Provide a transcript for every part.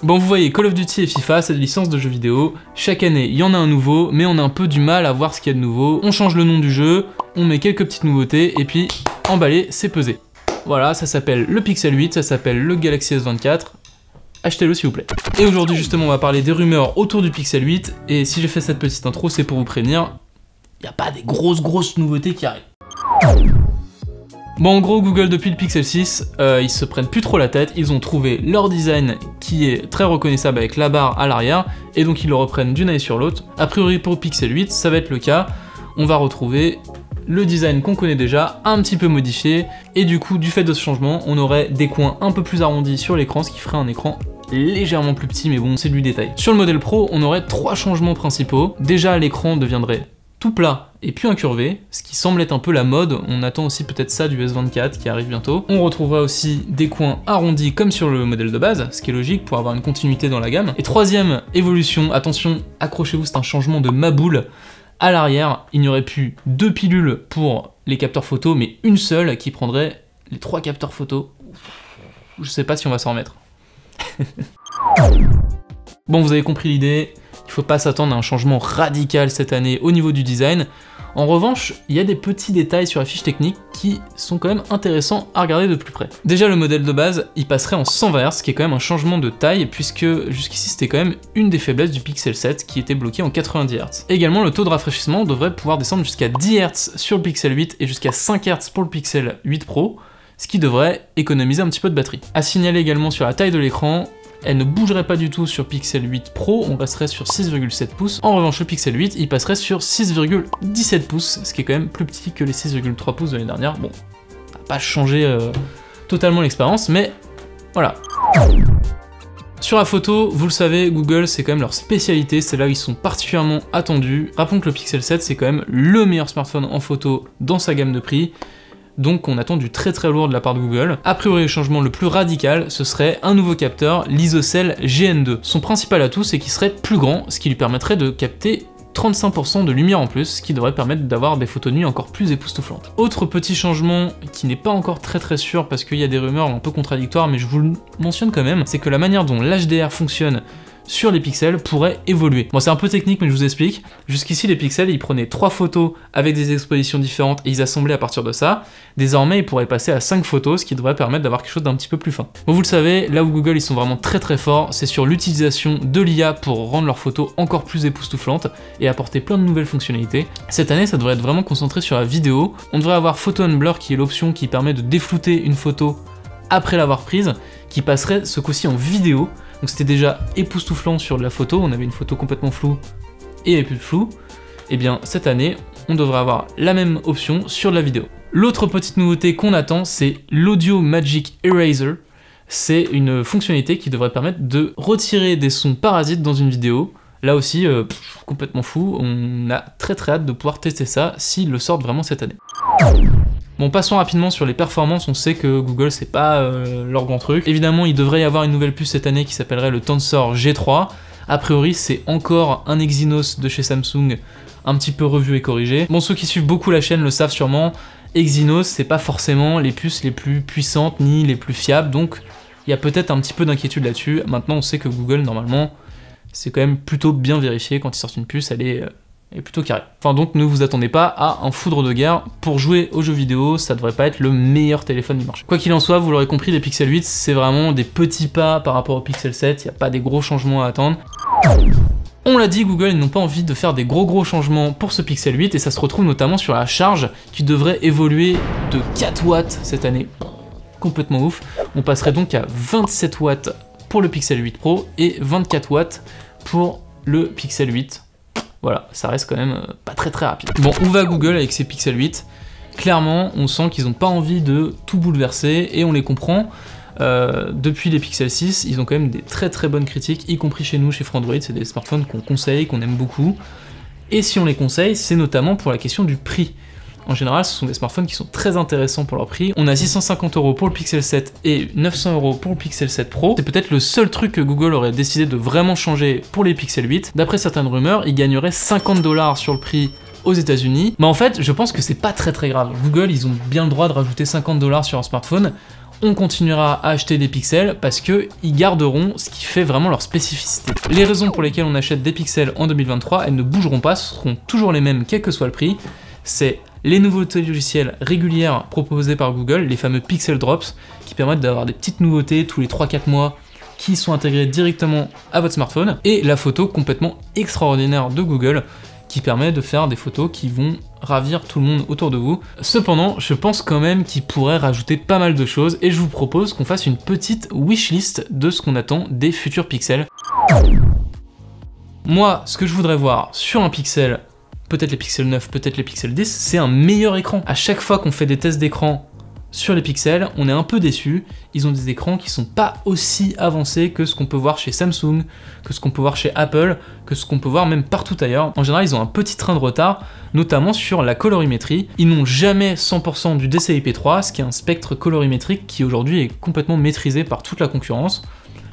Bon, vous voyez, Call of Duty et FIFA, c'est des licences de jeux vidéo. Chaque année, il y en a un nouveau, mais on a un peu du mal à voir ce qu'il y a de nouveau. On change le nom du jeu, on met quelques petites nouveautés, et puis, emballé, c'est pesé. Voilà, ça s'appelle le Pixel 8, ça s'appelle le Galaxy S24. Achetez-le s'il vous plaît. Et aujourd'hui, justement, on va parler des rumeurs autour du Pixel 8, et si j'ai fait cette petite intro, c'est pour vous prévenir, il n'y a pas des grosses nouveautés qui arrivent. Bon, en gros, Google, depuis le Pixel 6, ils se prennent plus trop la tête, ils ont trouvé leur design qui est très reconnaissable avec la barre à l'arrière, et donc ils le reprennent d'une année sur l'autre. A priori, pour le Pixel 8, ça va être le cas, on va retrouver le design qu'on connaît déjà, un petit peu modifié, et du coup, du fait de ce changement, on aurait des coins un peu plus arrondis sur l'écran, ce qui ferait un écran légèrement plus petit, mais bon, c'est du détail. Sur le modèle Pro, on aurait 3 changements principaux. Déjà, l'écran deviendrait tout plat et puis incurvé, ce qui semble être un peu la mode. On attend aussi peut-être ça du S24 qui arrive bientôt. On retrouvera aussi des coins arrondis comme sur le modèle de base, ce qui est logique pour avoir une continuité dans la gamme. Et troisième évolution, attention, accrochez-vous, c'est un changement de maboule. À l'arrière, il n'y aurait plus 2 pilules pour les capteurs photo, mais une seule qui prendrait les 3 capteurs photo. Je sais pas si on va s'en remettre. Bon, vous avez compris l'idée, il faut pas s'attendre à un changement radical cette année au niveau du design. En revanche, il y a des petits détails sur la fiche technique qui sont quand même intéressants à regarder de plus près. Déjà, le modèle de base, il passerait en 120 Hz, ce qui est quand même un changement de taille, puisque jusqu'ici c'était quand même une des faiblesses du Pixel 7 qui était bloqué en 90 Hz. Également, le taux de rafraîchissement devrait pouvoir descendre jusqu'à 10 Hz sur le Pixel 8 et jusqu'à 5 Hz pour le Pixel 8 Pro, ce qui devrait économiser un petit peu de batterie. À signaler également sur la taille de l'écran, elle ne bougerait pas du tout sur Pixel 8 Pro, on passerait sur 6,7 pouces. En revanche, le Pixel 8, il passerait sur 6,17 pouces, ce qui est quand même plus petit que les 6,3 pouces de l'année dernière. Bon, ça va pas changer totalement l'expérience, mais voilà. Sur la photo, vous le savez, Google, c'est quand même leur spécialité, c'est là où ils sont particulièrement attendus. Rappelons que le Pixel 7, c'est quand même le meilleur smartphone en photo dans sa gamme de prix. Donc on attend du très lourd de la part de Google. A priori, le changement le plus radical, ce serait un nouveau capteur, l'ISOCELL GN2. Son principal atout, c'est qu'il serait plus grand, ce qui lui permettrait de capter 35% de lumière en plus, ce qui devrait permettre d'avoir des photos de nuit encore plus époustouflantes. Autre petit changement qui n'est pas encore très sûr parce qu'il y a des rumeurs un peu contradictoires, mais je vous le mentionne quand même, c'est que la manière dont l'HDR fonctionne sur les pixels pourrait évoluer. Bon, c'est un peu technique, mais je vous explique. Jusqu'ici, les pixels, ils prenaient 3 photos avec des expositions différentes et ils assemblaient à partir de ça. Désormais, ils pourraient passer à 5 photos, ce qui devrait permettre d'avoir quelque chose d'un petit peu plus fin. Bon, vous le savez, là où Google, ils sont vraiment très forts, c'est sur l'utilisation de l'IA pour rendre leurs photos encore plus époustouflantes et apporter plein de nouvelles fonctionnalités. Cette année, ça devrait être vraiment concentré sur la vidéo. On devrait avoir Photo and Blur, qui est l'option qui permet de déflouter une photo après l'avoir prise, qui passerait ce coup-ci en vidéo. Donc c'était déjà époustouflant sur de la photo, on avait une photo complètement floue et il n'y avait plus de flou. Et bien cette année, on devrait avoir la même option sur de la vidéo. L'autre petite nouveauté qu'on attend, c'est l'Audio Magic Eraser. C'est une fonctionnalité qui devrait permettre de retirer des sons parasites dans une vidéo. Là aussi, complètement fou, on a très hâte de pouvoir tester ça s'ils le sortent vraiment cette année. Bon, passons rapidement sur les performances, on sait que Google c'est pas leur grand truc. Évidemment, il devrait y avoir une nouvelle puce cette année qui s'appellerait le Tensor G3. A priori, c'est encore un Exynos de chez Samsung, un petit peu revu et corrigé. Bon, ceux qui suivent beaucoup la chaîne le savent sûrement, Exynos c'est pas forcément les puces les plus puissantes ni les plus fiables, donc il y a peut-être un petit peu d'inquiétude là-dessus. Maintenant, on sait que Google, normalement, c'est quand même plutôt bien vérifié quand ils sortent une puce, elle est plutôt carré. Enfin donc ne vous attendez pas à un foudre de guerre. Pour jouer aux jeux vidéo, ça devrait pas être le meilleur téléphone du marché. Quoi qu'il en soit, vous l'aurez compris, les Pixel 8, c'est vraiment des petits pas par rapport au Pixel 7, il n'y a pas des gros changements à attendre. On l'a dit, Google, ils n'ont pas envie de faire des gros changements pour ce Pixel 8, et ça se retrouve notamment sur la charge, qui devrait évoluer de 4 watts cette année. Complètement ouf. On passerait donc à 27 watts pour le Pixel 8 Pro, et 24 watts pour le Pixel 8. Voilà, ça reste quand même pas très rapide. Bon, où va Google avec ses Pixel 8 ? Clairement, on sent qu'ils n'ont pas envie de tout bouleverser, et on les comprend. Depuis les Pixel 6, ils ont quand même des très bonnes critiques, y compris chez nous, chez Frandroid. C'est des smartphones qu'on conseille, qu'on aime beaucoup. Et si on les conseille, c'est notamment pour la question du prix. En général, ce sont des smartphones qui sont très intéressants pour leur prix. On a 650 € pour le Pixel 7 et 900 € pour le Pixel 7 Pro. C'est peut-être le seul truc que Google aurait décidé de vraiment changer pour les Pixel 8. D'après certaines rumeurs, ils gagneraient 50 $ sur le prix aux États-Unis. Mais en fait, je pense que c'est pas très grave. Google, ils ont bien le droit de rajouter 50 $ sur un smartphone. on continuera à acheter des pixels parce qu'ils garderont ce qui fait vraiment leur spécificité. Les raisons pour lesquelles on achète des pixels en 2023, elles ne bougeront pas, ce seront toujours les mêmes quel que soit le prix. C'est les nouveautés logicielles régulières proposées par Google, les fameux Pixel Drops, qui permettent d'avoir des petites nouveautés tous les 3-4 mois qui sont intégrées directement à votre smartphone, et la photo complètement extraordinaire de Google, qui permet de faire des photos qui vont ravir tout le monde autour de vous. Cependant, je pense quand même qu'il pourrait rajouter pas mal de choses, et je vous propose qu'on fasse une petite wishlist de ce qu'on attend des futurs pixels. Moi, ce que je voudrais voir sur un pixel, peut-être les pixels 9, peut-être les pixels 10, c'est un meilleur écran. À chaque fois qu'on fait des tests d'écran sur les pixels, on est un peu déçu. Ils ont des écrans qui sont pas aussi avancés que ce qu'on peut voir chez Samsung, que ce qu'on peut voir chez Apple, que ce qu'on peut voir même partout ailleurs. En général, ils ont un petit train de retard, notamment sur la colorimétrie. Ils n'ont jamais 100% du DCI-P3, ce qui est un spectre colorimétrique qui aujourd'hui est complètement maîtrisé par toute la concurrence.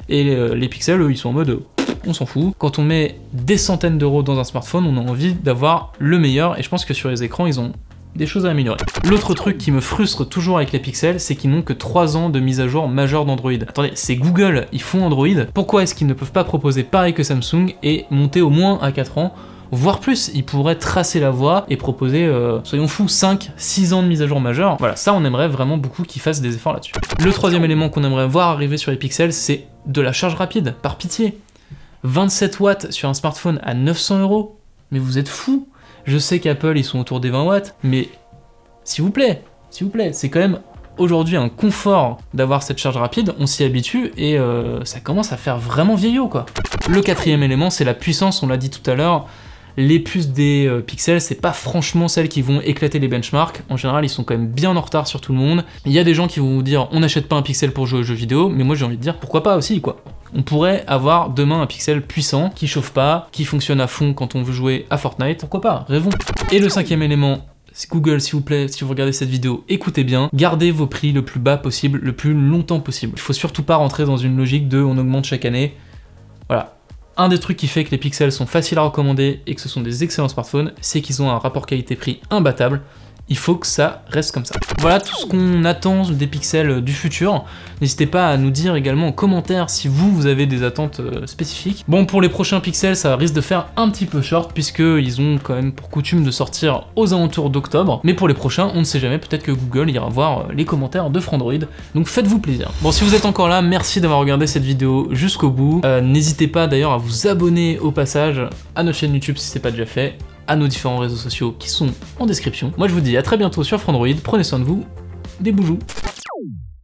Et les pixels, eux, ils sont en mode on s'en fout. Quand on met des centaines d'euros dans un smartphone, on a envie d'avoir le meilleur, et je pense que sur les écrans, ils ont des choses à améliorer. L'autre truc qui me frustre toujours avec les pixels, c'est qu'ils n'ont que 3 ans de mise à jour majeure d'Android. Attendez, c'est Google, ils font Android, pourquoi est-ce qu'ils ne peuvent pas proposer pareil que Samsung et monter au moins à 4 ans, voire plus? Ils pourraient tracer la voie et proposer, soyons fous, 5-6 ans de mise à jour majeure. Voilà, ça on aimerait vraiment beaucoup qu'ils fassent des efforts là-dessus. Le troisième élément qu'on aimerait voir arriver sur les pixels, c'est de la charge rapide, par pitié. 27 watts sur un smartphone à 900 €, mais vous êtes fous. Je sais qu'Apple ils sont autour des 20 watts, mais s'il vous plaît, c'est quand même aujourd'hui un confort d'avoir cette charge rapide, on s'y habitue et ça commence à faire vraiment vieillot quoi. Le quatrième élément, c'est la puissance, on l'a dit tout à l'heure. Les puces des pixels, c'est pas franchement celles qui vont éclater les benchmarks. En général, ils sont quand même bien en retard sur tout le monde. Il y a des gens qui vont vous dire on n'achète pas un pixel pour jouer aux jeux vidéo, mais moi j'ai envie de dire pourquoi pas aussi quoi. On pourrait avoir demain un pixel puissant, qui chauffe pas, qui fonctionne à fond quand on veut jouer à Fortnite, pourquoi pas, rêvons. Et le cinquième élément, Google, s'il vous plaît, si vous regardez cette vidéo, écoutez bien, gardez vos prix le plus bas possible, le plus longtemps possible. Il faut surtout pas rentrer dans une logique de on augmente chaque année. Voilà. Un des trucs qui fait que les pixels sont faciles à recommander et que ce sont des excellents smartphones, c'est qu'ils ont un rapport qualité-prix imbattable. Il faut que ça reste comme ça. Voilà tout ce qu'on attend des pixels du futur. N'hésitez pas à nous dire également en commentaire si vous avez des attentes spécifiques. Bon, pour les prochains pixels, ça risque de faire un petit peu short, puisqu'ils ont quand même pour coutume de sortir aux alentours d'octobre. Mais pour les prochains, on ne sait jamais, peut-être que Google ira voir les commentaires de Frandroid. Donc faites-vous plaisir. Bon, si vous êtes encore là, merci d'avoir regardé cette vidéo jusqu'au bout. N'hésitez pas d'ailleurs à vous abonner au passage à notre chaîne YouTube si c'est pas déjà fait, à nos différents réseaux sociaux qui sont en description. Moi je vous dis à très bientôt sur Frandroid, prenez soin de vous, des boujous.